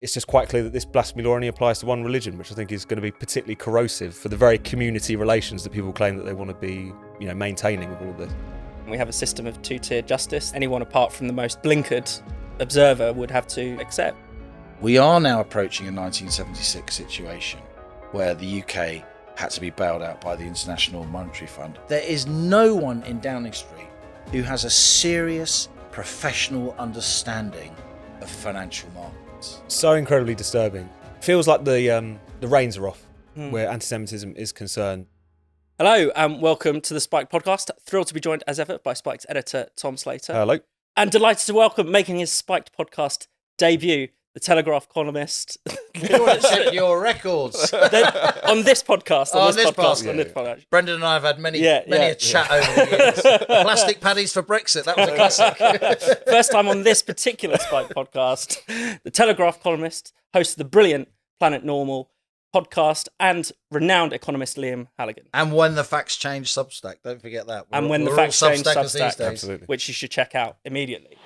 it's just quite clear that this blasphemy law only applies to one religion, which I think is going to be particularly corrosive for the very community relations that people claim that they want to be, maintaining with all of this. We have a system of two-tier justice. Anyone apart from the most blinkered observer would have to accept. We are now approaching a 1976 situation where the UK had to be bailed out by the International Monetary Fund. There is no one in Downing Street who has a serious professional understanding of financial markets. So incredibly disturbing. Feels like the reins are off where anti-Semitism is concerned. Hello and welcome to the Spike podcast. Thrilled to be joined as ever by Spike's editor, Tom Slater. Hello. And delighted to welcome, making his Spiked podcast debut, the Telegraph columnist. You want to check your records. On this podcast. On this podcast. Brendan and I have had many a chat over the years. Plastic paddies for Brexit, that was a classic. First time on this particular Spike podcast, the Telegraph columnist, host of the brilliant Planet Normal podcast, and renowned economist Liam Halligan. And When the Facts Change Substack, don't forget that. When the Facts Change Substack, which you should check out immediately.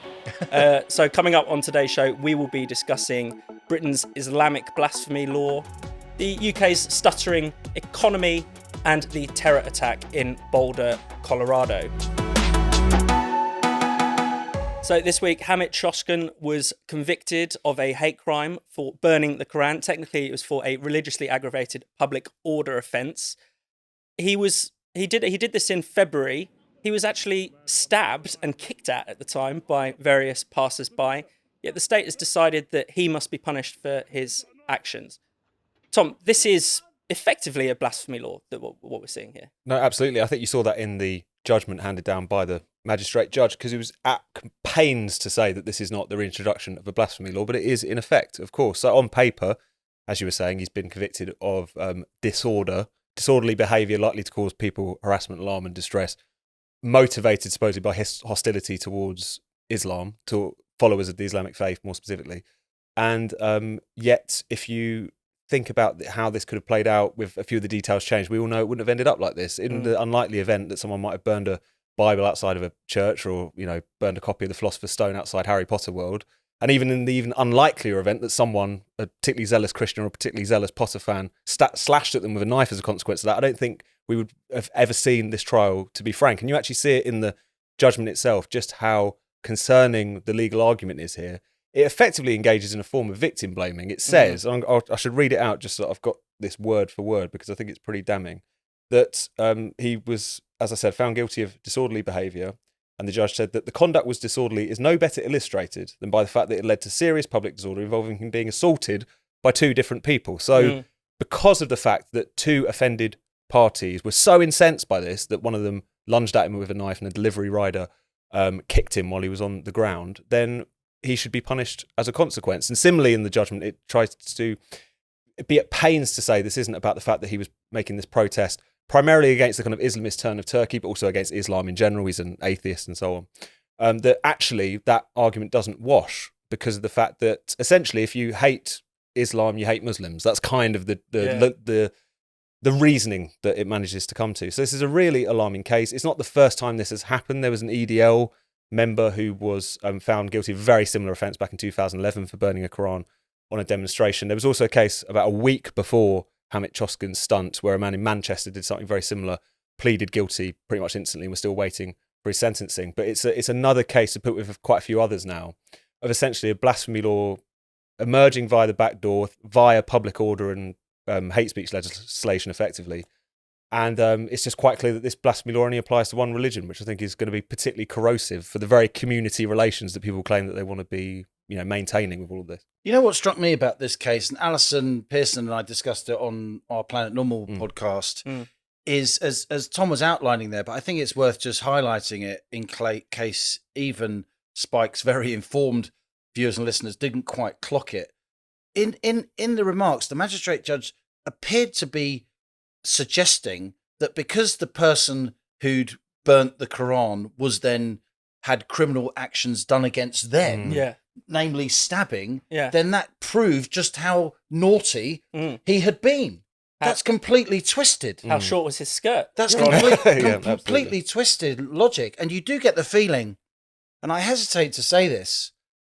So coming up on today's show, we will be discussing Britain's Islamic blasphemy law, the UK's stuttering economy, and the terror attack in Boulder, Colorado. So this week, Hamit Coskun was convicted of a hate crime for burning the Koran. Technically, it was for a religiously aggravated public order offence. He did this in February. He was actually stabbed and kicked at the time by various passers-by. Yet the state has decided that he must be punished for his actions. Tom, this is effectively a blasphemy law, that what we're seeing here. No, absolutely. I think you saw that in the judgment handed down by the magistrate judge, because he was at pains to say that this is not the reintroduction of a blasphemy law, but it is in effect, of course. So on paper, as you were saying, he's been convicted of disorderly behaviour likely to cause people harassment, alarm and distress, motivated supposedly by hostility towards Islam, to followers of the Islamic faith more specifically. And yet, if you think about how this could have played out with a few of the details changed, we all know it wouldn't have ended up like this. In the unlikely event that someone might have burned a Bible outside of a church, or burned a copy of the Philosopher's Stone outside Harry Potter World, and even in the even unlikelier event that someone, a particularly zealous Christian or a particularly zealous Potter fan, slashed at them with a knife as a consequence of that, I don't think we would have ever seen this trial, to be frank. And you actually see it in the judgment itself, just how concerning the legal argument is here. It effectively engages in a form of victim blaming. It says, I should read it out just so I've got this word for word, because I think it's pretty damning, that he was, as I said, found guilty of disorderly behaviour, and the judge said that the conduct was disorderly is no better illustrated than by the fact that it led to serious public disorder involving him being assaulted by two different people. So because of the fact that two offended parties were so incensed by this that one of them lunged at him with a knife and a delivery rider kicked him while he was on the ground, then he should be punished as a consequence. And similarly in the judgment, it tries to be at pains to say this isn't about the fact that he was making this protest primarily against the kind of Islamist turn of Turkey, but also against Islam in general. He's an atheist and so on. That actually that argument doesn't wash, because of the fact that essentially if you hate Islam, you hate Muslims. That's kind of the reasoning that it manages to come to. So this is a really alarming case. It's not the first time this has happened. There was an EDL member who was found guilty of a very similar offence back in 2011 for burning a Quran on a demonstration. There was also a case about a week before Hamit Coskun's stunt where a man in Manchester did something very similar, pleaded guilty pretty much instantly, and we're still waiting for his sentencing. But it's another case to put with quite a few others now, of essentially a blasphemy law emerging via the back door, via public order and hate speech legislation effectively. And it's just quite clear that this blasphemy law only applies to one religion, which I think is going to be particularly corrosive for the very community relations that people claim that they want to be, maintaining with all of this. You know what struck me about this case, and Alison Pearson and I discussed it on our Planet Normal podcast, is as Tom was outlining there, but I think it's worth just highlighting it in case even Spike's very informed viewers and listeners didn't quite clock it. In the remarks, the magistrate judge appeared to be suggesting that because the person who'd burnt the Quran was then had criminal actions done against them, namely stabbing, then that proved just how naughty he had been. That's completely twisted. How short was his skirt? That's completely twisted logic. And you do get the feeling, and I hesitate to say this,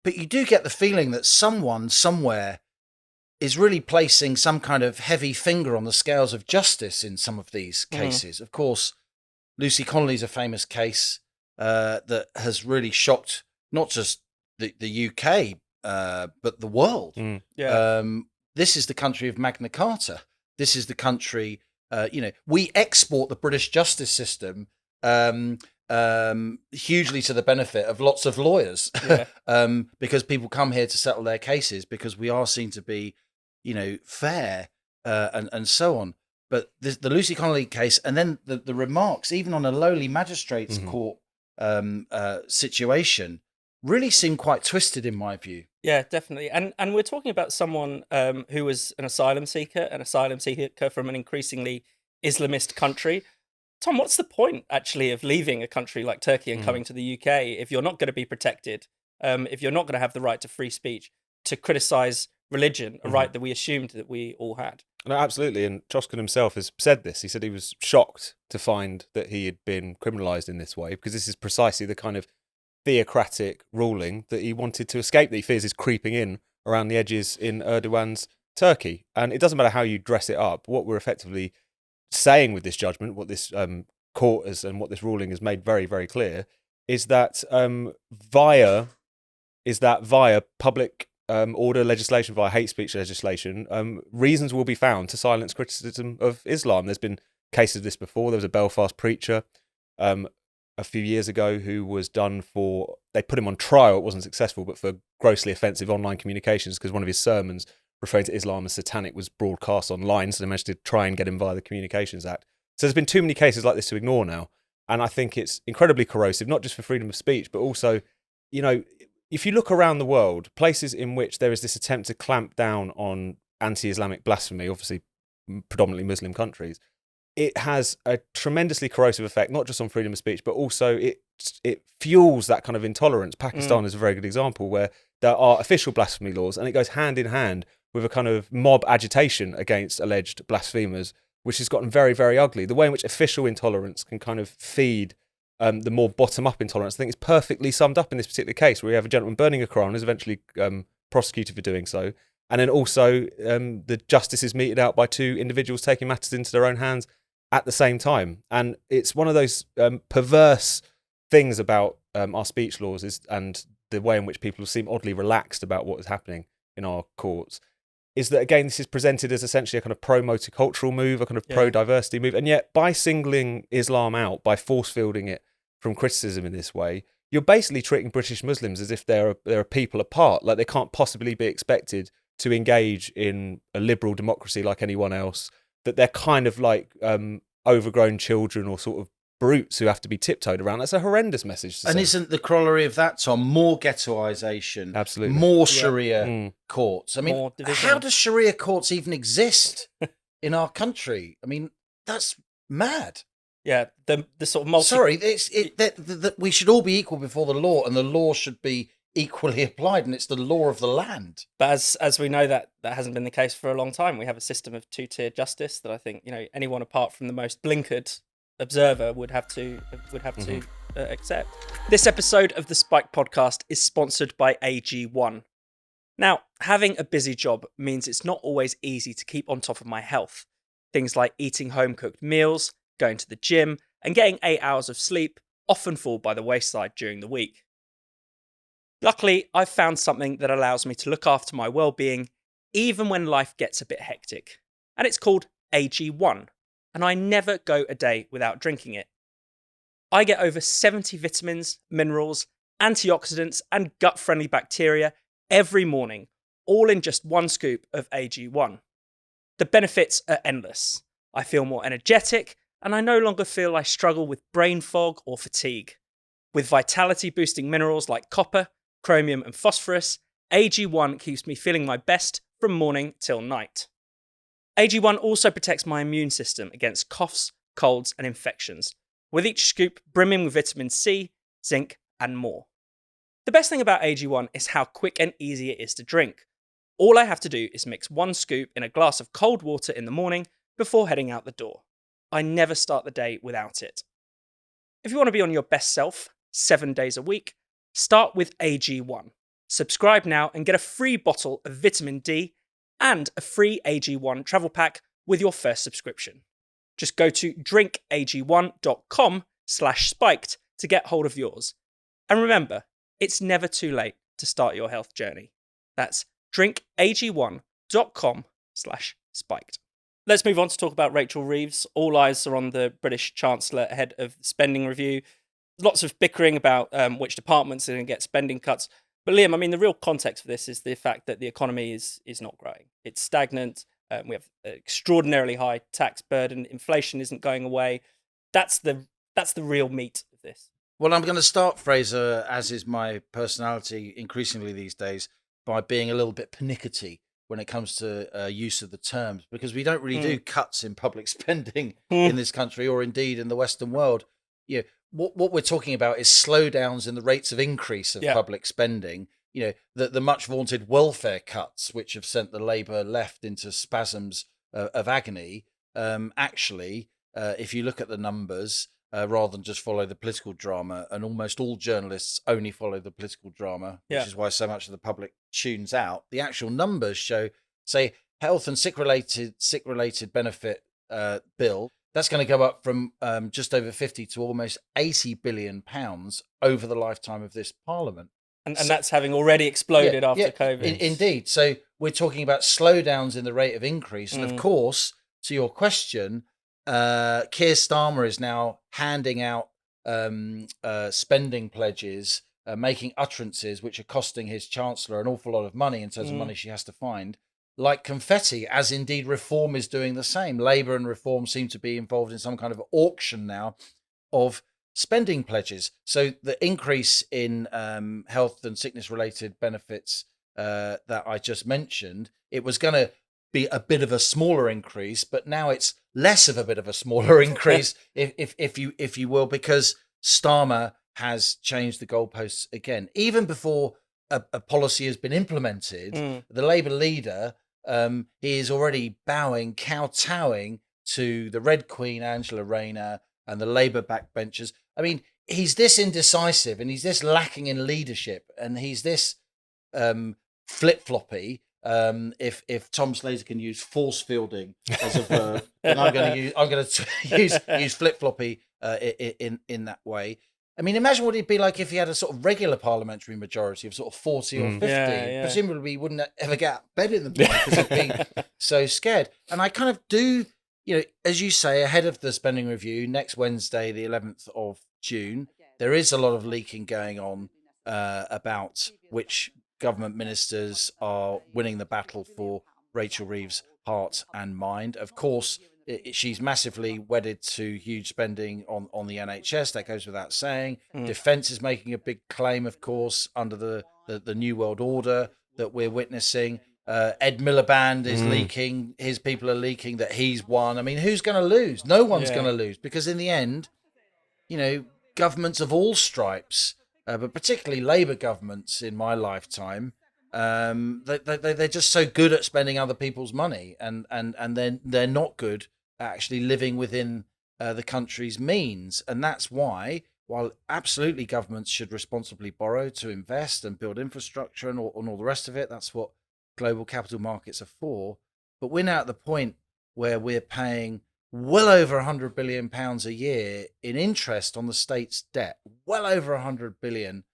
but you do get the feeling that someone somewhere is really placing some kind of heavy finger on the scales of justice in some of these cases. Of course, Lucy Connolly's a famous case that has really shocked not just the UK, but the world. This is the country of Magna Carta. This is the country, we export the British justice system hugely to the benefit of lots of lawyers, because people come here to settle their cases because we are seen to be, fair and so on. But the Lucy Connolly case, and then the remarks, even on a lowly magistrate's court situation, really seem quite twisted in my view. Yeah, definitely. And we're talking about someone who was an asylum seeker from an increasingly Islamist country. Tom, what's the point actually of leaving a country like Turkey and coming to the UK if you're not going to be protected, if you're not going to have the right to free speech, to criticise religion, a right that we assumed that we all had? No, absolutely. And Coskun himself has said this. He said he was shocked to find that he had been criminalised in this way, because this is precisely the kind of theocratic ruling that he wanted to escape, that he fears is creeping in around the edges in Erdogan's Turkey. And it doesn't matter how you dress it up. What we're effectively saying with this judgment, what this court has and what this ruling has made very, very clear, is that via public order legislation, via hate speech legislation, reasons will be found to silence criticism of Islam. There's been cases of this before. There was a Belfast preacher a few years ago who was done for, they put him on trial, it wasn't successful, but for grossly offensive online communications, because one of his sermons referring to Islam as satanic was broadcast online, so they managed to try and get him via the Communications Act. So there's been too many cases like this to ignore now, and I think it's incredibly corrosive, not just for freedom of speech, but also, if you look around the world, places in which there is this attempt to clamp down on anti-Islamic blasphemy, obviously predominantly Muslim countries, it has a tremendously corrosive effect, not just on freedom of speech, but also it fuels that kind of intolerance. Pakistan is a very good example, where there are official blasphemy laws, and it goes hand in hand with a kind of mob agitation against alleged blasphemers, which has gotten very, very ugly. The way in which official intolerance can kind of feed the more bottom-up intolerance, I think, is perfectly summed up in this particular case, where you have a gentleman burning a Koran, who's eventually prosecuted for doing so, and then also the justice is meted out by two individuals taking matters into their own hands at the same time. And it's one of those perverse things about our speech laws and the way in which people seem oddly relaxed about what is happening in our courts, is that, again, this is presented as essentially a kind of pro-multicultural move, a kind of pro-diversity move. And yet, by singling Islam out, by force-fielding it from criticism in this way, you're basically treating British Muslims as if they're a people apart, like they can't possibly be expected to engage in a liberal democracy like anyone else, that they're kind of like overgrown children or sort of brutes who have to be tiptoed around. That's a horrendous message to And send. isn't the corollary of that, Tom, more ghettoisation, Absolutely, more Sharia courts? I mean, More division. how do Sharia courts even exist in our country? I mean, that's mad. Yeah, the sort of Sorry, that we should all be equal before the law, and the law should be equally applied, and it's the law of the land. But as we know, that hasn't been the case for a long time. We have a system of two-tier justice that I think anyone apart from the most blinkered observer would have to accept. This episode of the Spike podcast is sponsored by AG1. Now, having a busy job means it's not always easy to keep on top of my health. Things like eating home-cooked meals, going to the gym, and getting 8 hours of sleep often fall by the wayside during the week. Luckily, I've found something that allows me to look after my well-being even when life gets a bit hectic. And it's called AG1, and I never go a day without drinking it. I get over 70 vitamins, minerals, antioxidants, and gut-friendly bacteria every morning, all in just one scoop of AG1. The benefits are endless. I feel more energetic, and I no longer feel I struggle with brain fog or fatigue. With vitality-boosting minerals like copper, chromium, and phosphorus, AG1 keeps me feeling my best from morning till night. AG1 also protects my immune system against coughs, colds, and infections, with each scoop brimming with vitamin C, zinc, and more. The best thing about AG1 is how quick and easy it is to drink. All I have to do is mix one scoop in a glass of cold water in the morning before heading out the door. I never start the day without it. If you want to be on your best self 7 days a week, start with AG1. Subscribe now and get a free bottle of vitamin D and a free AG1 travel pack with your first subscription. Just go to drinkag1.com/spiked to get hold of yours. And remember, it's never too late to start your health journey. That's drinkag1.com/spiked. Let's move on to talk about Rachel Reeves. All eyes are on the British Chancellor ahead of the spending review. Lots of bickering about which departments are going to get spending cuts. But Liam, I mean, the real context for this is the fact that the economy is not growing. It's stagnant. We have an extraordinarily high tax burden. Inflation isn't going away. That's the real meat of this. Well, I'm going to start, Fraser, as is my personality increasingly these days, by being a little bit pernickety when it comes to use of the terms, because we don't really do cuts in public spending in this country, or indeed in the Western world. You know, what we're talking about is slowdowns in the rates of increase of public spending. You know, the much vaunted welfare cuts, which have sent the Labour left into spasms of agony. Actually, if you look at the numbers, rather than just follow the political drama, and almost all journalists only follow the political drama, which is why so much of the public tunes out. The actual numbers show, say, health and sick related benefit bill. That's going to go up from just over 50 to almost 80 billion pounds over the lifetime of this Parliament. And that's having already exploded after COVID. Indeed. So we're talking about slowdowns in the rate of increase. And of course, to your question, Keir Starmer is now handing out spending pledges, making utterances which are costing his Chancellor an awful lot of money in terms of money she has to find, like confetti, as indeed Reform is doing the same. Labour and Reform seem to be involved in some kind of auction now of spending pledges. So the increase in health and sickness related benefits that I just mentioned, it was going to be a bit of a smaller increase, but now it's less of a bit of a smaller increase, if you will, because Starmer has changed the goalposts again. Even before a policy has been implemented, the Labour leader, he is already kowtowing to the Red Queen, Angela Rayner, and the Labour backbenchers. I mean, he's this indecisive, and he's this lacking in leadership, and he's this flip-floppy. If Tom Slater can use force fielding as a verb, then I'm going to use flip-floppy in that way. I mean, imagine what it'd be like if he had a sort of regular parliamentary majority of sort of 40 or 50. Presumably, he wouldn't ever get out of bed in the morning because he'd be so scared. And I kind of do, you know, as you say, ahead of the spending review next Wednesday, the 11th of June, there is a lot of leaking going on about which government ministers are winning the battle for Rachel Reeves' heart and mind. Of course, she's massively wedded to huge spending on the NHS. That goes without saying. Defence is making a big claim, of course, under the New World Order that we're witnessing. Ed Miliband is leaking. His people are leaking that he's won. I mean, who's going to lose? No one's going to lose, because in the end, you know, governments of all stripes, but particularly Labour governments in my lifetime, they're just so good at spending other people's money, and then they're not good at actually living within the country's means. And that's why, while absolutely governments should responsibly borrow to invest and build infrastructure and all the rest of it, that's what global capital markets are for. But we're now at the point where we're paying well over £100 billion a year in interest on the state's debt, well over £100 billion,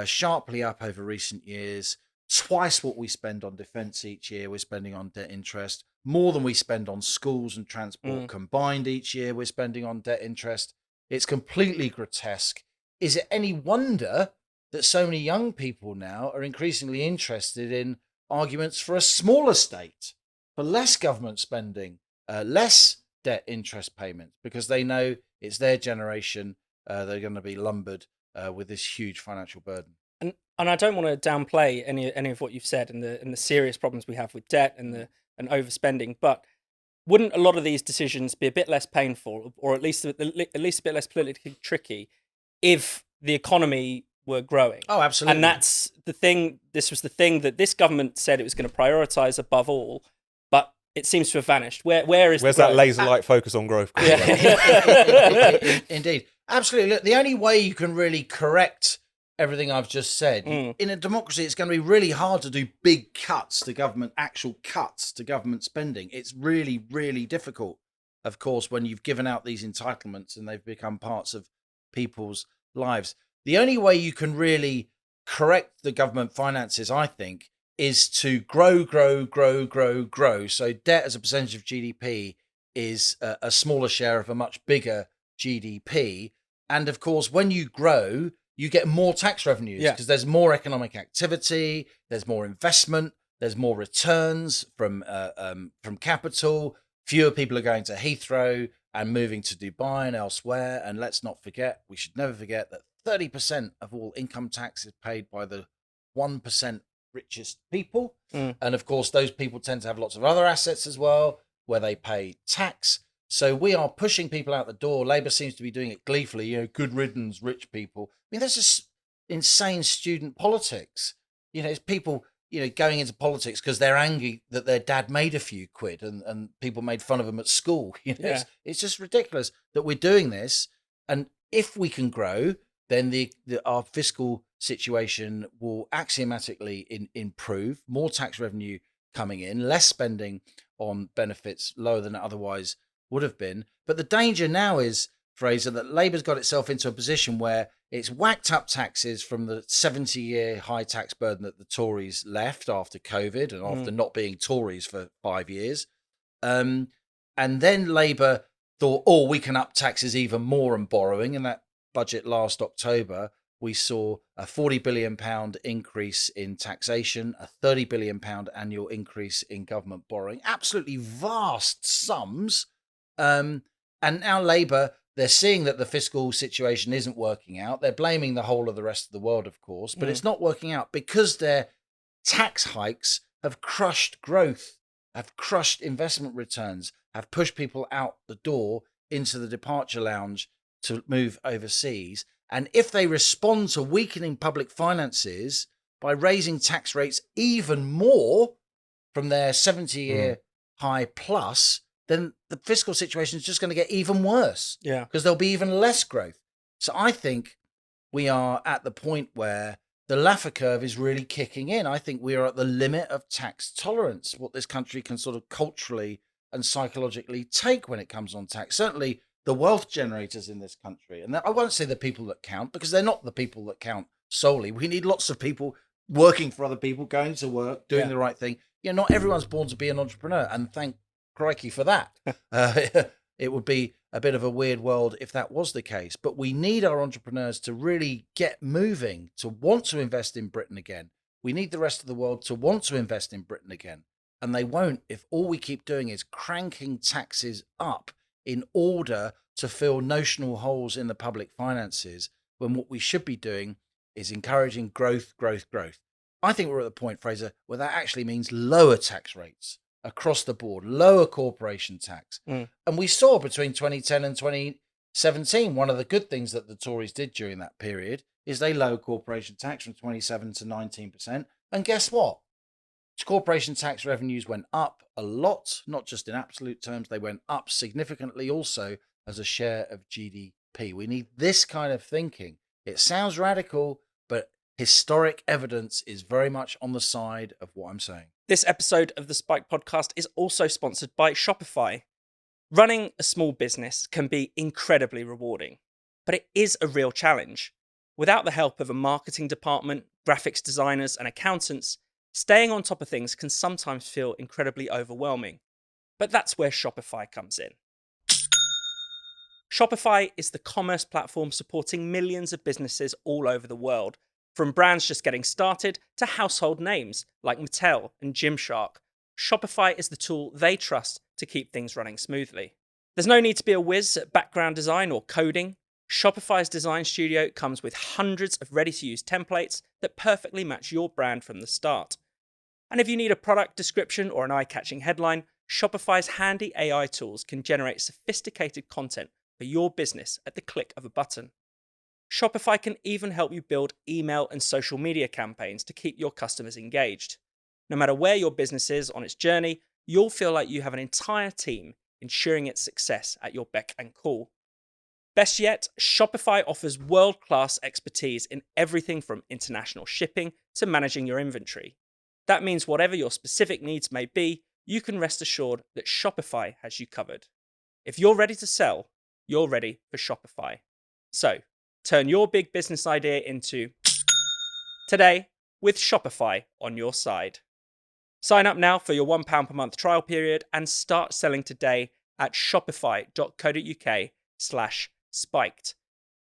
sharply up over recent years. Twice what we spend on defence each year, we're spending on debt interest. More than we spend on schools and transport combined each year, we're spending on debt interest. It's completely grotesque. Is it any wonder that so many young people now are increasingly interested in arguments for a smaller state, for less government spending, less debt interest payments, because they know it's their generation they're going to be lumbered with this huge financial burden. And I don't want to downplay any of what you've said and the serious problems we have with debt and overspending, but wouldn't a lot of these decisions be a bit less painful, or at least a bit less politically tricky, if the economy were growing? Oh, absolutely. And that's the thing. This was the thing that this government said it was going to prioritise above all, but it seems to have vanished. Where's that laser-like focus on growth? Indeed, absolutely. Look, the only way you can really correct everything I've just said. Mm. In a democracy, it's going to be really hard to do big cuts to government, actual cuts to government spending. It's really, really difficult, of course, when you've given out these entitlements and they've become parts of people's lives. The only way you can really correct the government finances, I think, is to grow. So debt as a percentage of GDP is a smaller share of a much bigger GDP. And of course, when you grow, you get more tax revenues because there's more economic activity, there's more investment, there's more returns from capital. Fewer people are going to Heathrow and moving to Dubai and elsewhere. And let's not forget, we should never forget that 30% of all income tax is paid by the 1% richest people. And of course, those people tend to have lots of other assets as well, where they pay tax. So we are pushing people out the door. Labour seems to be doing it gleefully, good riddance, rich people. I mean, that's just insane student politics. It's people, going into politics because they're angry that their dad made a few quid and people made fun of them at school. It's just ridiculous that we're doing this. And if we can grow, then our fiscal situation will axiomatically improve, more tax revenue coming in, less spending on benefits, lower than it otherwise would have been. But the danger now is, Fraser, that Labour's got itself into a position where it's whacked up taxes from the 70-year high tax burden that the Tories left after COVID and after not being Tories for 5 years. And then Labour thought, we can up taxes even more and borrowing. In that budget last October, we saw a £40 billion increase in taxation, a £30 billion annual increase in government borrowing, absolutely vast sums. And now Labour, they're seeing that the fiscal situation isn't working out. They're blaming the whole of the rest of the world, of course, but it's not working out because their tax hikes have crushed growth, have crushed investment returns, have pushed people out the door into the departure lounge to move overseas. And if they respond to weakening public finances by raising tax rates even more from their 70-year high plus, then the fiscal situation is just going to get even worse. Yeah. Because there'll be even less growth. So I think we are at the point where the Laffer curve is really kicking in. I think we are at the limit of tax tolerance, what this country can sort of culturally and psychologically take when it comes on tax. Certainly the wealth generators in this country. And I won't say the people that count, because they're not the people that count solely. We need lots of people working for other people, going to work, doing the right thing. Not everyone's born to be an entrepreneur. And thank crikey for that. It would be a bit of a weird world if that was the case. But we need our entrepreneurs to really get moving, to want to invest in Britain again. We need the rest of the world to want to invest in Britain again. And they won't if all we keep doing is cranking taxes up in order to fill notional holes in the public finances, when what we should be doing is encouraging growth. I think we're at the point, Fraser, where that actually means lower tax rates across the board, lower corporation tax. And we saw between 2010 and 2017, one of the good things that the Tories did during that period is they lowered corporation tax from 27 to 19%. And guess what? Corporation tax revenues went up a lot, not just in absolute terms, they went up significantly also as a share of GDP. We need this kind of thinking. It sounds radical, but historic evidence is very much on the side of what I'm saying. This episode of the Spike podcast is also sponsored by Shopify. Running a small business can be incredibly rewarding, but it is a real challenge. Without the help of a marketing department, graphics designers, and accountants, staying on top of things can sometimes feel incredibly overwhelming. But that's where Shopify comes in. Shopify is the commerce platform supporting millions of businesses all over the world, from brands just getting started to household names like Mattel and Gymshark. Shopify is the tool they trust to keep things running smoothly. There's no need to be a whiz at background design or coding. Shopify's design studio comes with hundreds of ready-to-use templates that perfectly match your brand from the start. And if you need a product description or an eye-catching headline, Shopify's handy AI tools can generate sophisticated content for your business at the click of a button. Shopify can even help you build email and social media campaigns to keep your customers engaged. No matter where your business is on its journey, you'll feel like you have an entire team ensuring its success at your beck and call. Best yet, Shopify offers world-class expertise in everything from international shipping to managing your inventory. That means whatever your specific needs may be, you can rest assured that Shopify has you covered. If you're ready to sell, you're ready for Shopify. So, turn your big business idea into today with Shopify on your side. Sign up now for your £1 per month trial period and start selling today at shopify.co.uk/spiked.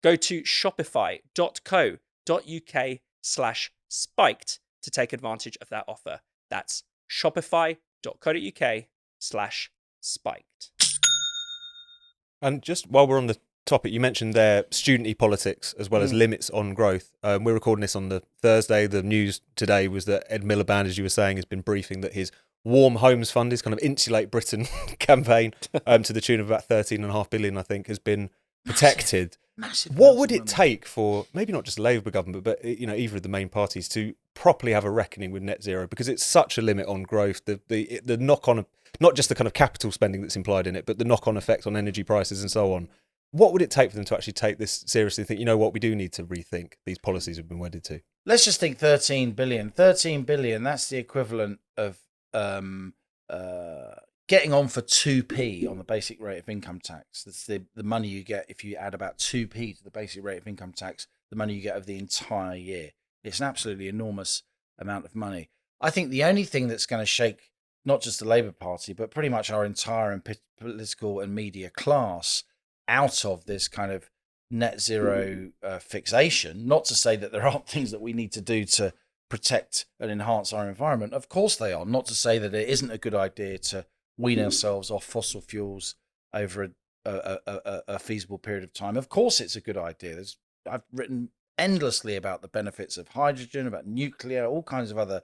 Go to shopify.co.uk/spiked to take advantage of that offer. That's shopify.co.uk/spiked. And just while we're on the topic, you mentioned there student e-politics as well as limits on growth. We're recording this on the Thursday. The news today was that Ed Miliband, as you were saying, has been briefing that his Warm Homes Fund, his kind of Insulate Britain campaign, to the tune of about 13.5 billion, I think, has been protected. Massive. What would it take for maybe not just the Labour government, but either of the main parties to properly have a reckoning with net zero? Because it's such a limit on growth. The knock-on, not just the kind of capital spending that's implied in it, but the knock-on effect on energy prices and so on. What would it take for them to actually take this seriously and think, you know what, we do need to rethink these policies we've been wedded to? Let's just think 13 billion. 13 billion, that's the equivalent of getting on for 2p on the basic rate of income tax. That's the money you get if you add about 2p to the basic rate of income tax, the money you get over the entire year. It's an absolutely enormous amount of money. I think the only thing that's going to shake not just the Labour Party, but pretty much our entire political and media class out of this kind of net zero fixation, not to say that there aren't things that we need to do to protect and enhance our environment. Of course they are. Not to say that it isn't a good idea to wean ourselves off fossil fuels over a feasible period of time. Of course it's a good idea. I've written endlessly about the benefits of hydrogen, about nuclear, all kinds of other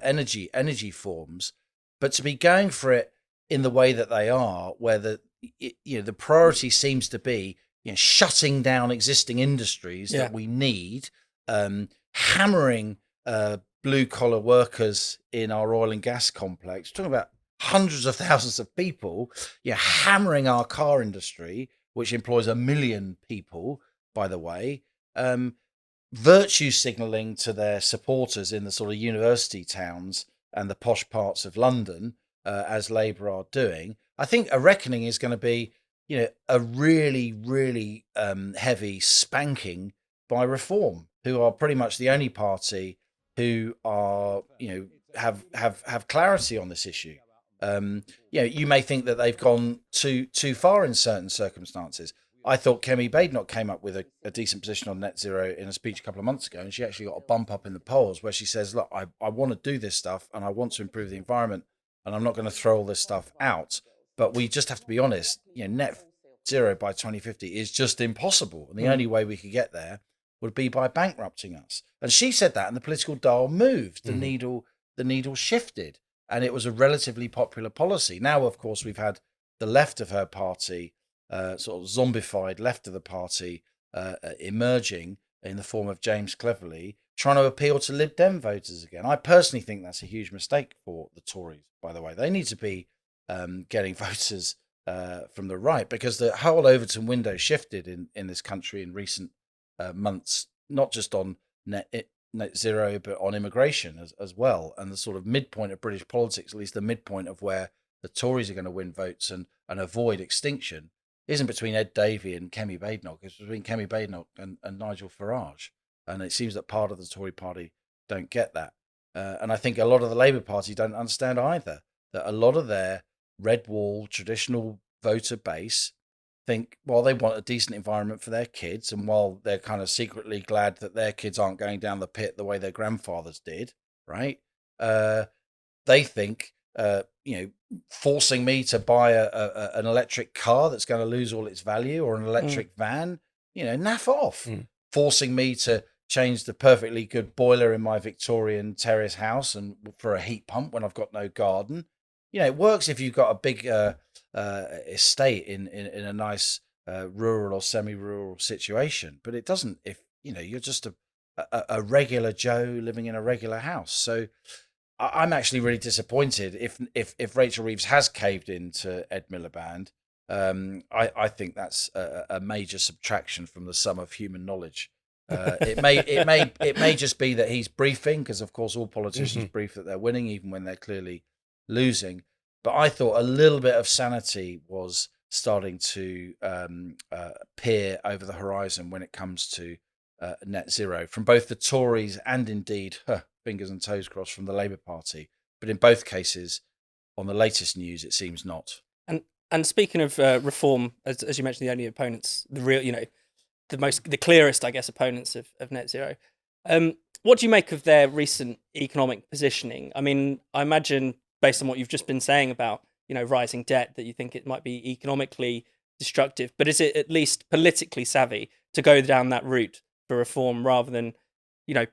energy forms. But to be going for it in the way that they are, where the priority seems to be shutting down existing industries that we need, hammering blue collar workers in our oil and gas complex, talking about hundreds of thousands of people, hammering our car industry, which employs 1 million people, by the way, virtue signalling to their supporters in the sort of university towns and the posh parts of London, as Labour are doing. I think a reckoning is going to be, a really, really heavy spanking by Reform, who are pretty much the only party who are, have clarity on this issue. You may think that they've gone too far in certain circumstances. I thought Kemi Badenoch came up with a decent position on net zero in a speech a couple of months ago, and she actually got a bump up in the polls where she says, look, I want to do this stuff and I want to improve the environment and I'm not going to throw all this stuff out. But we just have to be honest, net zero by 2050 is just impossible. And the only way we could get there would be by bankrupting us. And she said that, and the political dial moved. The needle shifted, and it was a relatively popular policy. Now, of course, we've had the left of her party, sort of zombified left of the party, emerging in the form of James Cleverly, trying to appeal to Lib Dem voters again. I personally think that's a huge mistake for the Tories, by the way. They need to be getting voters from the right, because the whole Overton window shifted in this country in recent months, not just on net zero, but on immigration as well. And the sort of midpoint of British politics, at least the midpoint of where the Tories are going to win votes and avoid extinction, isn't between Ed Davey and Kemi Badenoch. It's between Kemi Badenoch and Nigel Farage. And it seems that part of the Tory party don't get that. And I think a lot of the Labour Party don't understand either, that a lot of their red wall traditional voter base think, well, they want a decent environment for their kids, and while they're kind of secretly glad that their kids aren't going down the pit the way their grandfathers did, right? They think, forcing me to buy an electric car that's going to lose all its value, or an electric van, naff off. Forcing me to change the perfectly good boiler in my Victorian terrace house and for a heat pump when I've got no garden. It works if you've got a big estate in a nice rural or semi-rural situation, but it doesn't if you're just a regular Joe living in a regular house. So I'm actually really disappointed if Rachel Reeves has caved into Ed Miliband, I think that's a major subtraction from the sum of human knowledge. It may just be that he's briefing, because of course all politicians brief that they're winning even when they're clearly losing. But I thought a little bit of sanity was starting to peer over the horizon when it comes to net zero from both the Tories and indeed, fingers and toes crossed, from the Labour Party. But in both cases, on the latest news, it seems not. And speaking of reform, as you mentioned, the only opponents, the real, the clearest, I guess, opponents of net zero. What do you make of their recent economic positioning? I mean, I imagine, based on what you've just been saying about, rising debt, that you think it might be economically destructive. But is it at least politically savvy to go down that route for reform rather than,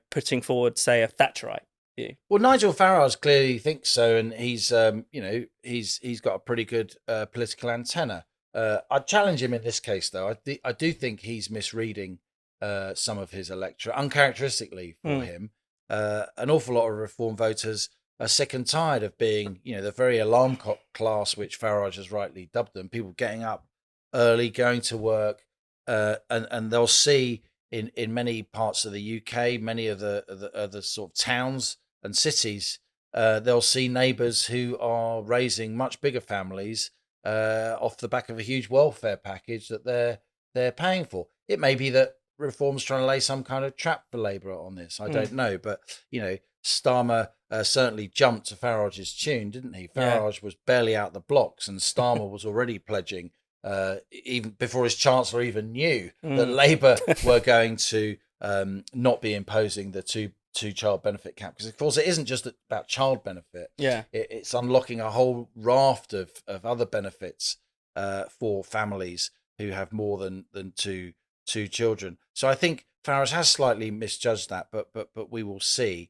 putting forward, say, a Thatcherite view? Well, Nigel Farage clearly thinks so, and he's got a pretty good political antenna. I'd challenge him in this case, though. I do think he's misreading some of his electorate, uncharacteristically for him. An awful lot of reform voters are sick and tired of being, the very alarm class, which Farage has rightly dubbed them, people getting up early, going to work, and they'll see in many parts of the UK, many of the sort of towns and cities, they'll see neighbours who are raising much bigger families off the back of a huge welfare package that they're paying for. It may be that Reform's trying to lay some kind of trap for Labour on this. I don't know, but Starmer certainly jumped to Farage's tune, didn't he? Farage was barely out the blocks, and Starmer was already pledging, even before his chancellor even knew that Labour were going to not be imposing the two child benefit cap, because of course it isn't just about child benefit. It's unlocking a whole raft of other benefits for families who have more than two children. So I think Farage has slightly misjudged that, but we will see.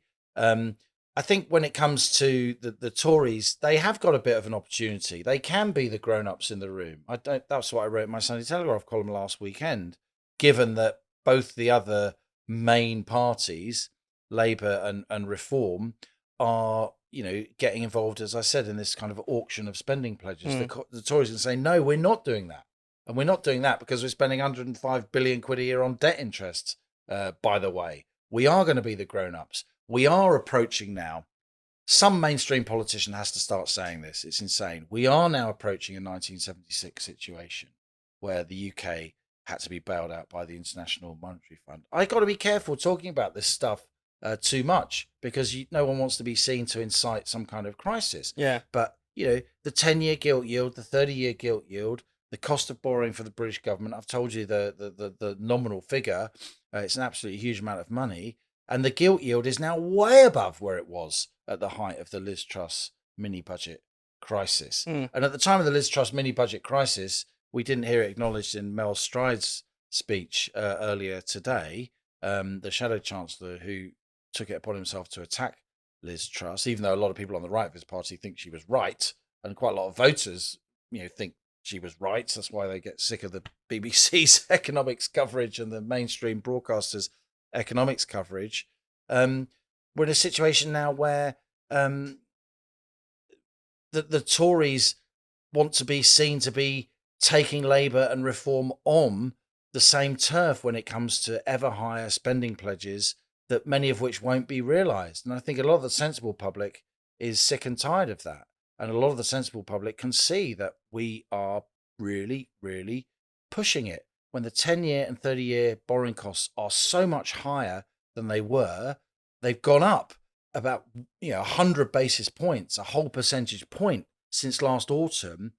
I think when it comes to the Tories, they have got a bit of an opportunity. They can be the grown-ups in the room. That's what I wrote in my Sunday Telegraph column last weekend, given that both the other main parties, Labour and Reform, are getting involved, as I said, in this kind of auction of spending pledges. The Tories can say, no, we're not doing that. And we're not doing that because we're spending 105 billion quid a year on debt interest, by the way. We are going to be the grown-ups. We are approaching now. Some mainstream politician has to start saying this. It's insane. We are now approaching a 1976 situation where the UK had to be bailed out by the International Monetary Fund. I got to be careful talking about this stuff too much, because no one wants to be seen to incite some kind of crisis. But the 10-year gilt yield, the 30-year gilt yield, the cost of borrowing for the British government, I've told you the nominal figure. It's an absolutely huge amount of money. And the gilt yield is now way above where it was at the height of the Liz Truss mini-budget crisis. And at the time of the Liz Truss mini-budget crisis, we didn't hear it acknowledged in Mel Stride's speech earlier today, the Shadow Chancellor, who took it upon himself to attack Liz Truss, even though a lot of people on the right of his party think she was right, and quite a lot of voters think she was right. That's why they get sick of the BBC's economics coverage and the mainstream broadcasters' economics coverage. We're in a situation now where the Tories want to be seen to be taking Labour and Reform on the same turf when it comes to ever higher spending pledges, that many of which won't be realised. And I think a lot of the sensible public is sick and tired of that. And a lot of the sensible public can see that we are really, really pushing it. When the 10-year and 30-year borrowing costs are so much higher than they were, they've gone up about 100 basis points, a whole percentage point since last autumn,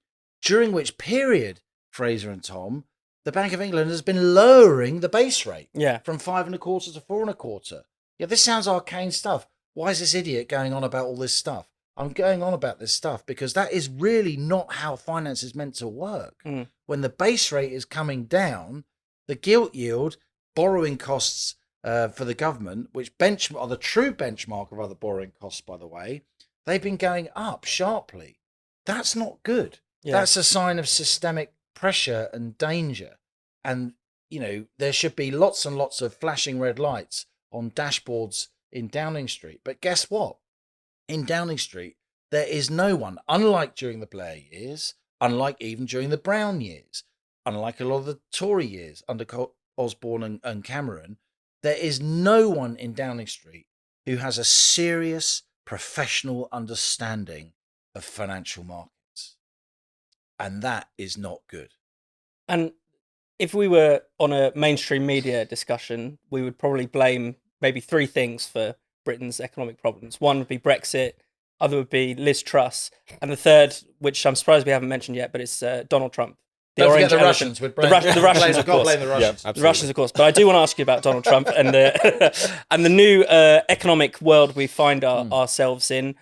during which period, Fraser and Tom, the Bank of England has been lowering the base rate from 5.25% to 4.25%. This sounds arcane stuff. Why is this idiot going on about all this stuff? I'm going on about this stuff because that is really not how finance is meant to work. When the base rate is coming down, the gilt yield, borrowing costs for the government, which are the true benchmark of other borrowing costs, by the way, they've been going up sharply. That's not good. That's a sign of systemic pressure and danger. And, there should be lots and lots of flashing red lights on dashboards in Downing Street. But guess what? In Downing Street, there is no one, unlike during the Blair years, unlike even during the Brown years, unlike a lot of the Tory years under Osborne and Cameron, there is no one in Downing Street who has a serious professional understanding of financial markets. And that is not good. And if we were on a mainstream media discussion, we would probably blame maybe three things for Britain's economic problems. One would be Brexit, other would be Liz Truss, and the third, which I'm surprised we haven't mentioned yet, but it's Donald Trump. Don't forget the Russians. The Russians, of course. Blame the Russians. The Russians, of course. But I do want to ask you about Donald Trump and the new economic world we find ourselves in.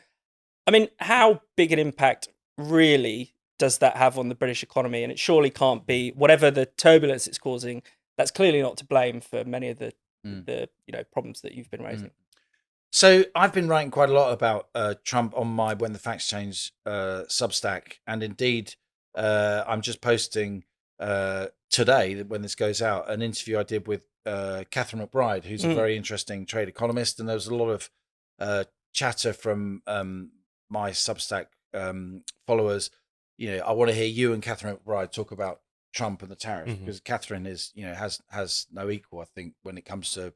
I mean, how big an impact really does that have on the British economy? And it surely can't be, whatever the turbulence it's causing, that's clearly not to blame for many of the problems that you've been raising. So I've been writing quite a lot about Trump on my When the Facts Change Substack, and indeed I'm just posting today, when this goes out, an interview I did with Catherine McBride, who's a very interesting trade economist, and there was a lot of chatter from my Substack followers. I want to hear you and Catherine McBride talk about Trump and the tariffs, because Catherine is, has no equal, I think, when it comes to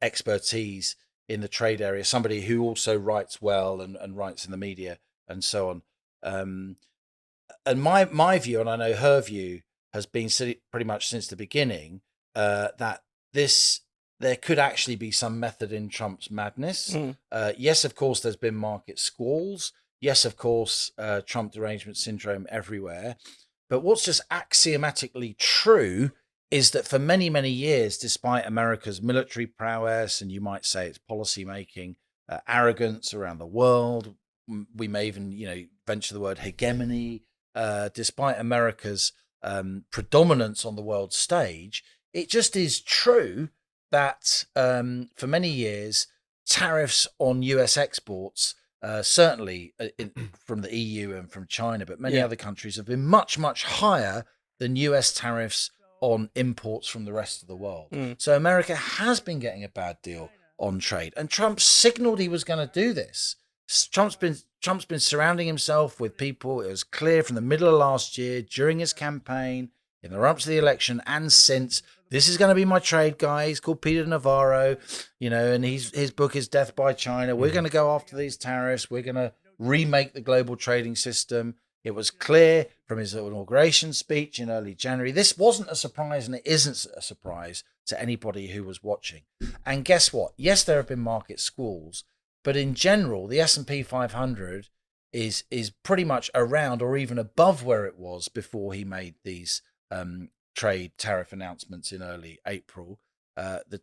expertise in the trade area. Somebody who also writes well and writes in the media and so on. And my view, and I know her view, has been pretty much since the beginning that there could actually be some method in Trump's madness. Yes, of course, there's been market squalls. Yes, of course, Trump derangement syndrome everywhere. But what's just axiomatically true is that for many, many years, despite America's military prowess, and you might say its policy making, arrogance around the world, we may even, venture the word hegemony, despite America's predominance on the world stage, it just is true that for many years, tariffs on US exports, certainly from the EU and from China, but many other countries, have been much, much higher than US tariffs on imports from the rest of the world. So America has been getting a bad deal on trade, and Trump signaled he was going to do this. Trump's been surrounding himself with people. It was clear from the middle of last year, during his campaign, in the run-up to the election, and since, this is going to be my trade guy. He's called Peter Navarro, and his book is Death by China. We're going to go after these tariffs. We're going to remake the global trading system. It was clear from his inauguration speech in early January. This wasn't a surprise, and it isn't a surprise to anybody who was watching. And guess what? Yes, there have been market squalls, but in general, the S&P 500 is pretty much around or even above where it was before he made these trade tariff announcements in early April. The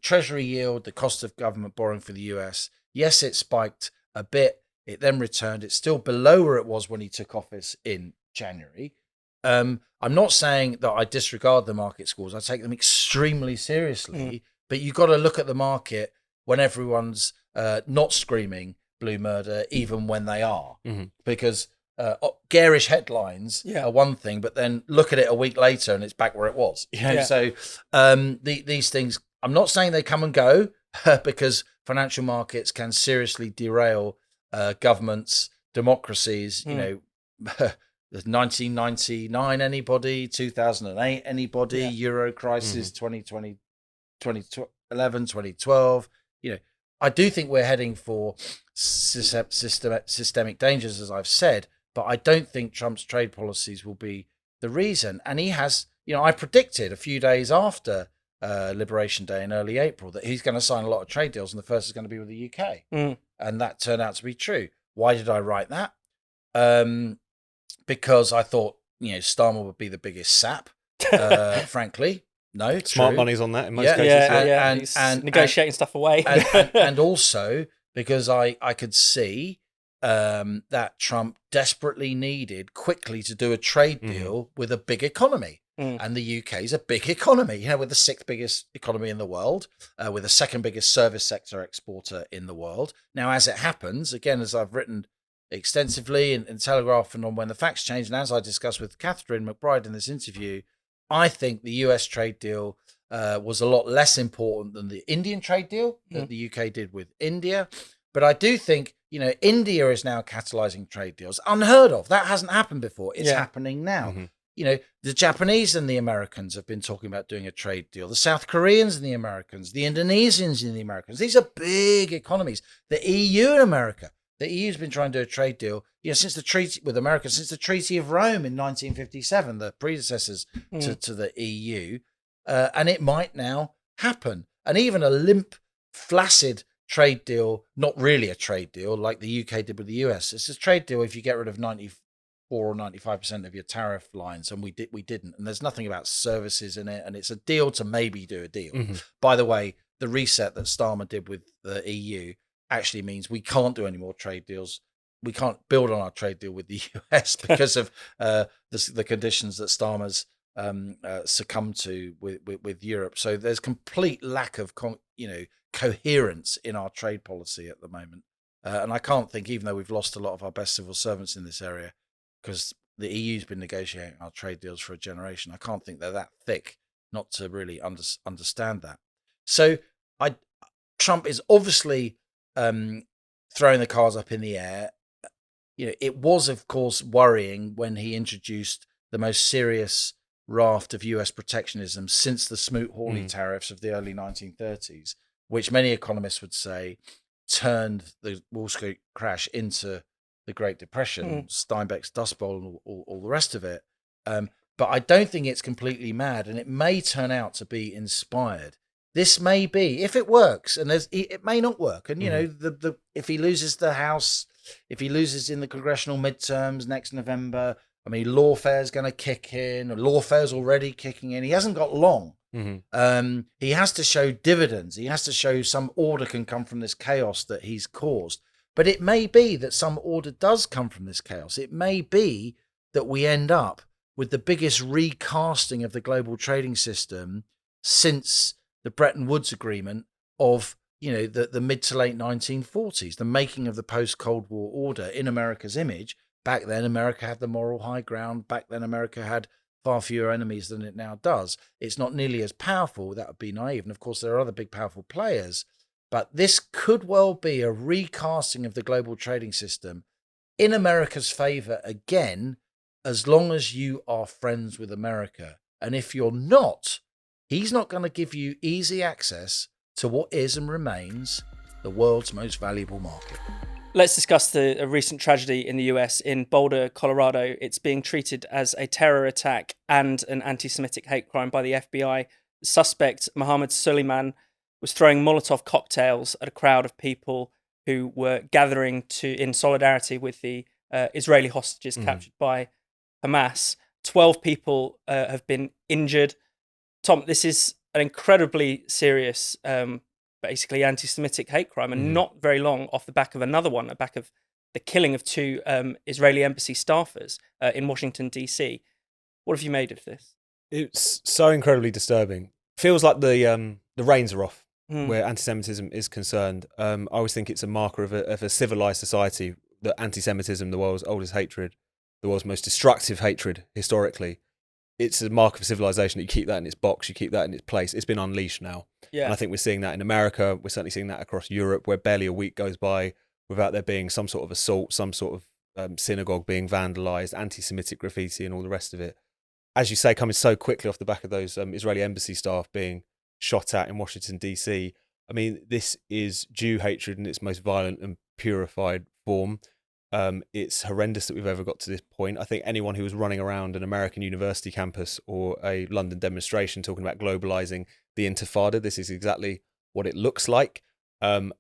Treasury yield, the cost of government borrowing for the US, yes, it spiked a bit. It then returned. It's still below where it was when he took office in January. I'm not saying that I disregard the market scores. I take them extremely seriously, but you've got to look at the market when everyone's not screaming blue murder, even when they are, because garish headlines are one thing, but then look at it a week later and it's back where it was. So these things, I'm not saying they come and go, because financial markets can seriously derail governments, democracies. 1999 anybody, 2008 anybody, Euro crisis, 2020, 2011, 2012. I do think we're heading for systemic dangers, as I've said, but I don't think Trump's trade policies will be the reason. And he has, I predicted a few days after Liberation Day in early April that he's going to sign a lot of trade deals, and the first is going to be with the UK. And that turned out to be true. Why did I write that? Because I thought, Starmer would be the biggest sap, frankly. No, smart true. money's on that in most cases. And negotiating stuff away. and also because I could see that Trump desperately needed quickly to do a trade deal with a big economy. And the UK is a big economy, with the sixth biggest economy in the world, with the second biggest service sector exporter in the world. Now, as it happens, again, as I've written extensively in Telegraph and on When the Facts Change, and as I discussed with Catherine McBride in this interview, I think the US trade deal was a lot less important than the Indian trade deal that the UK did with India. But I do think, India is now catalyzing trade deals. Unheard of. That hasn't happened before. It's happening now. Mm-hmm. The Japanese and the Americans have been talking about doing a trade deal. The South Koreans and the Americans, the Indonesians and the Americans. These are big economies. The EU and America. The EU's been trying to do a trade deal, since the treaty with America, since the Treaty of Rome in 1957, the predecessors to the EU, and it might now happen. And even a limp, flaccid trade deal, not really a trade deal like the UK did with the US. It's a trade deal if you get rid of 94 or 95% of your tariff lines, and we didn't. And there's nothing about services in it, and it's a deal to maybe do a deal. Mm-hmm. By the way, the reset that Starmer did with the EU actually means we can't do any more trade deals. We can't build on our trade deal with the US because of the conditions that Starmer's succumbed to with Europe. So there's complete lack of coherence in our trade policy at the moment. And I can't think, even though we've lost a lot of our best civil servants in this area, because the EU's been negotiating our trade deals for a generation, I can't think they're that thick not to really understand that. So Trump is obviously throwing the cards up in the air. It was, of course, worrying when he introduced the most serious raft of US protectionism since the Smoot-Hawley tariffs of the early 1930s, which many economists would say turned the Wall Street crash into the Great Depression, Steinbeck's Dust Bowl, and all the rest of it. But I don't think it's completely mad, and it may turn out to be inspired. This may be, if it works, and it may not work. And if he loses the House, if he loses in the congressional midterms next November, lawfare's going to kick in. Lawfare's already kicking in. He hasn't got long. Mm-hmm. He has to show dividends. He has to show some order can come from this chaos that he's caused. But it may be that some order does come from this chaos. It may be that we end up with the biggest recasting of the global trading system since the Bretton Woods Agreement of the mid to late 1940s, the making of the post-Cold War order in America's image. Back then, America had the moral high ground. Back then, America had far fewer enemies than it now does. It's not nearly as powerful. That would be naive. And of course, there are other big, powerful players. But this could well be a recasting of the global trading system in America's favor again, as long as you are friends with America. And if you're not, he's not going to give you easy access to what is and remains the world's most valuable market. Let's discuss a recent tragedy in the US in Boulder, Colorado. It's being treated as a terror attack and an anti-Semitic hate crime by the FBI. The suspect, Mohammed Suleiman, was throwing Molotov cocktails at a crowd of people who were gathering in solidarity with the Israeli hostages captured by Hamas. 12 people have been injured. Tom, this is an incredibly serious basically anti-Semitic hate crime, and not very long off the back of another one, the back of the killing of two Israeli embassy staffers in Washington, D.C. What have you made of this? It's so incredibly disturbing. Feels like the reins are off where anti-Semitism is concerned. I always think it's a marker of a civilized society, that anti-Semitism, the world's oldest hatred, the world's most destructive hatred historically, it's a mark of civilization that you keep that in its box, you keep that in its place. It's been unleashed now. Yeah. And I think we're seeing that in America. We're certainly seeing that across Europe, where barely a week goes by without there being some sort of assault, some sort of synagogue being vandalized, anti-Semitic graffiti and all the rest of it. As you say, coming so quickly off the back of those Israeli embassy staff being shot at in Washington, D.C. I mean, this is Jew hatred in its most violent and purified form. It's horrendous that we've ever got to this point. I think anyone who was running around an American university campus or a London demonstration talking about globalizing the Intifada, this is exactly what it looks like. And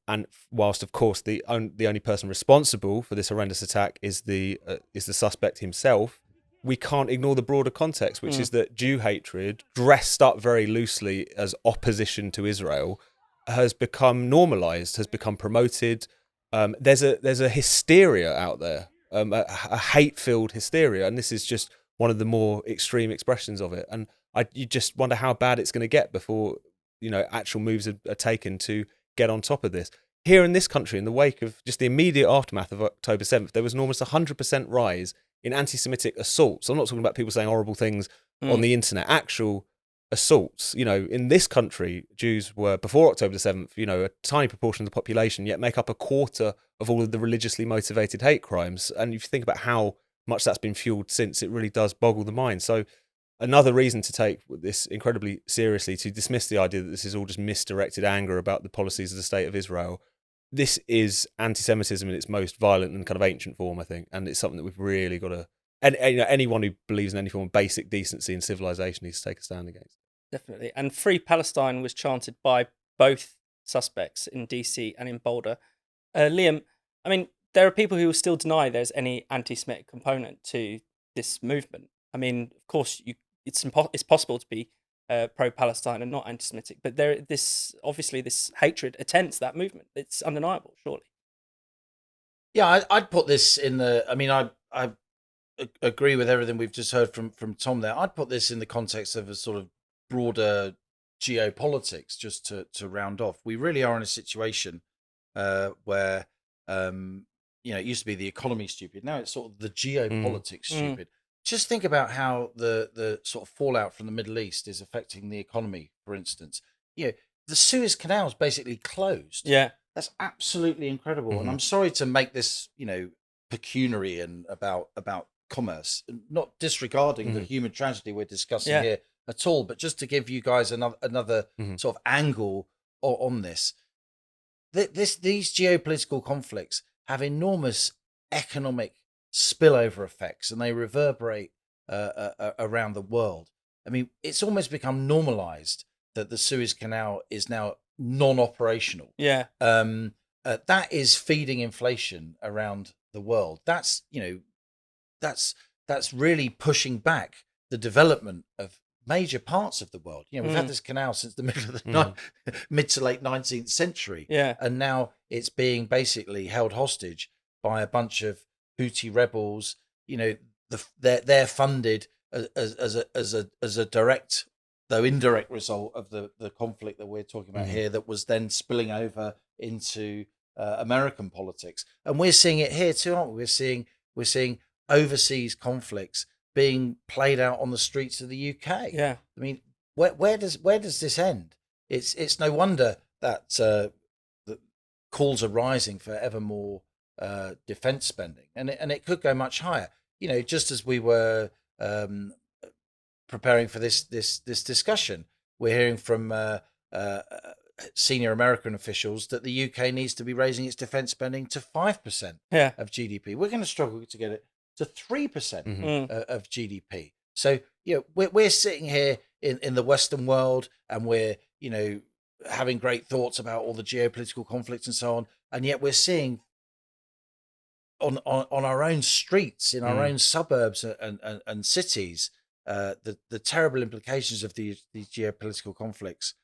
whilst, of course, the only person responsible for this horrendous attack is the suspect himself, we can't ignore the broader context, which is that Jew hatred, dressed up very loosely as opposition to Israel, has become normalized, has become promoted. There's a hysteria out there, a hate-filled hysteria, and this is just one of the more extreme expressions of it. And you just wonder how bad it's going to get before actual moves are taken to get on top of this. Here in this country, in the wake of just the immediate aftermath of October 7th, there was an almost 100% rise in anti-Semitic assaults. I'm not talking about people saying horrible things on the internet, actual assaults. In this country, Jews were, before October the 7th, a tiny proportion of the population, yet make up a quarter of all of the religiously motivated hate crimes. And if you think about how much that's been fueled since, it really does boggle the mind. So another reason to take this incredibly seriously, to dismiss the idea that this is all just misdirected anger about the policies of the state of Israel. This is anti-Semitism in its most violent and kind of ancient form, I think, and it's something that we've really got to. And anyone who believes in any form of basic decency and civilization needs to take a stand against. Definitely. And Free Palestine was chanted by both suspects in DC and in Boulder. Liam, I mean, there are people who will still deny there's any anti-Semitic component to this movement. I mean, of course, it's possible to be pro-Palestine and not anti-Semitic, but this hatred attends that movement. It's undeniable, surely. Yeah, I'd put this in the. I mean, I agree with everything we've just heard from Tom there. I'd put this in the context of a sort of broader geopolitics, just to round off. We really are in a situation where it used to be the economy stupid. Now it's sort of the geopolitics stupid. Just think about how the sort of fallout from the Middle East is affecting the economy, for instance. The Suez Canal is basically closed. Yeah. That's absolutely incredible. Mm-hmm. And I'm sorry to make this, pecuniary and about commerce, not disregarding the human tragedy we're discussing here at all, but just to give you guys another sort of angle on this. These geopolitical conflicts have enormous economic spillover effects, and they reverberate around the world. I mean, it's almost become normalized that the Suez Canal is now non-operational. Yeah. That is feeding inflation around the world. That's really pushing back the development of major parts of the world. We've had this canal since the middle of the mid to late 19th century. Yeah. And now it's being basically held hostage by a bunch of Houthi rebels. They're funded as a direct, though indirect, result of the conflict that we're talking about here, that was then spilling over into American politics. And we're seeing it here too, aren't we? We're seeing overseas conflicts being played out on the streets of the UK. Yeah. I mean, where does this end? It's no wonder that the calls are rising for ever more defence spending, and it could go much higher. Just as we were preparing for this discussion, we're hearing from senior American officials that the UK needs to be raising its defence spending to 5% of GDP. We're going to struggle to get it to 3% of GDP. So we're sitting here in the Western world, and we're having great thoughts about all the geopolitical conflicts and so on, and yet we're seeing on our own streets, in our own suburbs and cities, the terrible implications of these geopolitical conflicts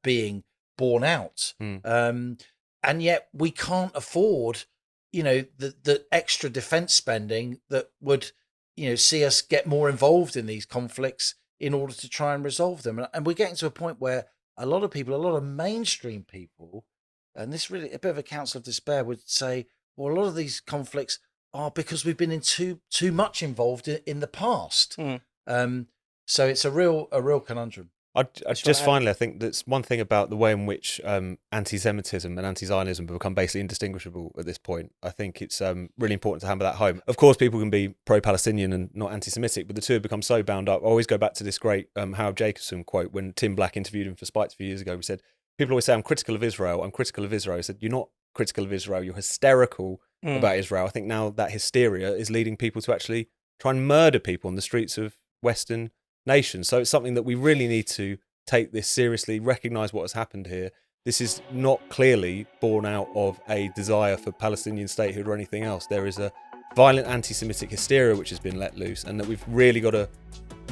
being borne out. And yet we can't afford, the extra defense spending that would, see us get more involved in these conflicts in order to try and resolve them. And we're getting to a point where a lot of mainstream people, and this really a bit of a counsel of despair, would say, well, a lot of these conflicts are because we've been in too much involved in the past. So it's a real conundrum. Finally, I think that's one thing about the way in which anti-Semitism and anti-Zionism have become basically indistinguishable at this point. I think it's really important to hammer that home. Of course, people can be pro-Palestinian and not anti-Semitic, but the two have become so bound up. I always go back to this great Howard Jacobson quote when Tim Black interviewed him for Spiked a few years ago. He said, people always say, I'm critical of Israel. He said, you're not critical of Israel. You're hysterical about Israel. I think now that hysteria is leading people to actually try and murder people on the streets of Western nations. So it's something that we really need to take this seriously, recognise what has happened here. This is not clearly born out of a desire for Palestinian statehood or anything else. There is a violent anti-Semitic hysteria which has been let loose, and that we've really got to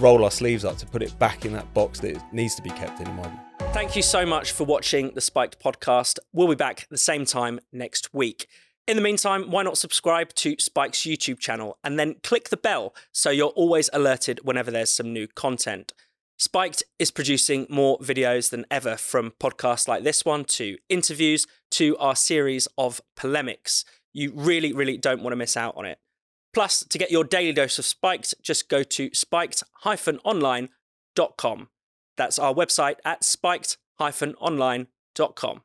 roll our sleeves up to put it back in that box that it needs to be kept in my view. Thank you so much for watching the Spiked podcast. We'll be back at the same time next week. In the meantime, why not subscribe to Spike's YouTube channel and then click the bell so you're always alerted whenever there's some new content. Spiked is producing more videos than ever, from podcasts like this one to interviews to our series of polemics. You really, really don't want to miss out on it. Plus, to get your daily dose of Spiked, just go to spiked-online.com. That's our website at spiked-online.com.